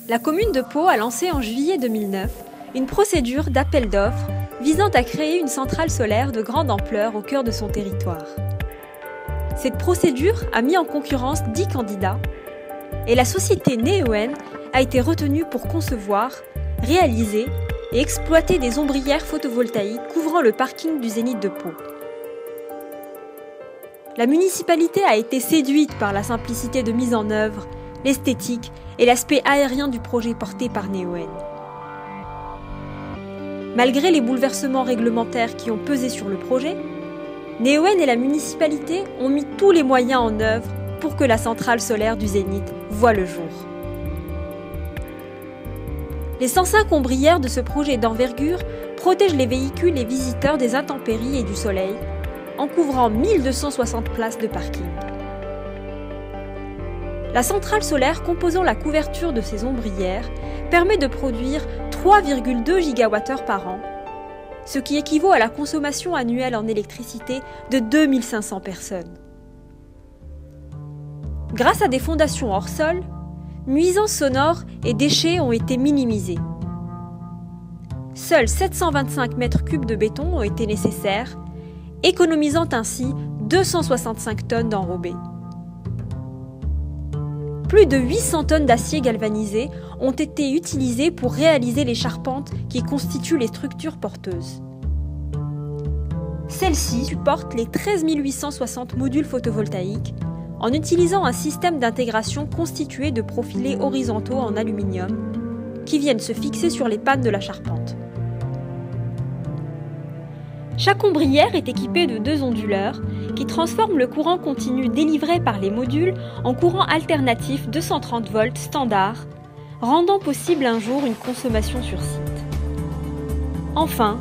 La commune de Pau a lancé en juillet 2009 une procédure d'appel d'offres visant à créer une centrale solaire de grande ampleur au cœur de son territoire. Cette procédure a mis en concurrence 10 candidats et la société Neoen a été retenue pour concevoir, réaliser et exploiter des ombrières photovoltaïques couvrant le parking du Zénith de Pau. La municipalité a été séduite par la simplicité de mise en œuvre, l'esthétique et l'aspect aérien du projet porté par Neoen. Malgré les bouleversements réglementaires qui ont pesé sur le projet, Neoen et la municipalité ont mis tous les moyens en œuvre pour que la centrale solaire du Zénith voie le jour. Les 105 ombrières de ce projet d'envergure protègent les véhicules et visiteurs des intempéries et du soleil, en couvrant 1260 places de parking. La centrale solaire composant la couverture de ces ombrières permet de produire 3,2 GWh par an, ce qui équivaut à la consommation annuelle en électricité de 2500 personnes. Grâce à des fondations hors sol, nuisances sonores et déchets ont été minimisés. Seuls 725 mètres cubes de béton ont été nécessaires, économisant ainsi 265 tonnes d'enrobés. Plus de 800 tonnes d'acier galvanisé ont été utilisées pour réaliser les charpentes qui constituent les structures porteuses. Celles-ci supportent les 13 860 modules photovoltaïques en utilisant un système d'intégration constitué de profilés horizontaux en aluminium qui viennent se fixer sur les pannes de la charpente. Chaque ombrière est équipée de 2 onduleurs qui transforment le courant continu délivré par les modules en courant alternatif 230 volts standard, rendant possible un jour une consommation sur site. Enfin,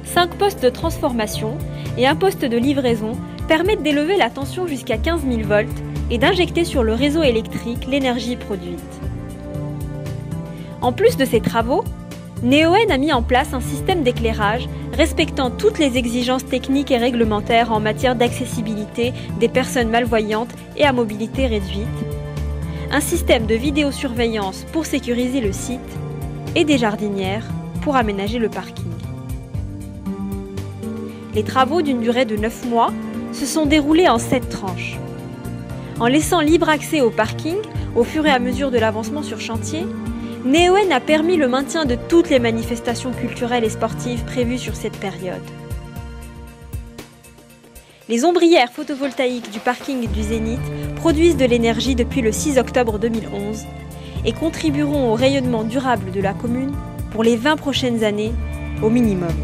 5 postes de transformation et un poste de livraison permettent d'élever la tension jusqu'à 15 000 volts et d'injecter sur le réseau électrique l'énergie produite. En plus de ces travaux, Neoen a mis en place un système d'éclairage respectant toutes les exigences techniques et réglementaires en matière d'accessibilité des personnes malvoyantes et à mobilité réduite, un système de vidéosurveillance pour sécuriser le site et des jardinières pour aménager le parking. Les travaux d'une durée de 9 mois se sont déroulés en 7 tranches. En laissant libre accès au parking au fur et à mesure de l'avancement sur chantier, Neoen a permis le maintien de toutes les manifestations culturelles et sportives prévues sur cette période. Les ombrières photovoltaïques du parking du Zénith produisent de l'énergie depuis le 6 octobre 2011 et contribueront au rayonnement durable de la commune pour les 20 prochaines années au minimum.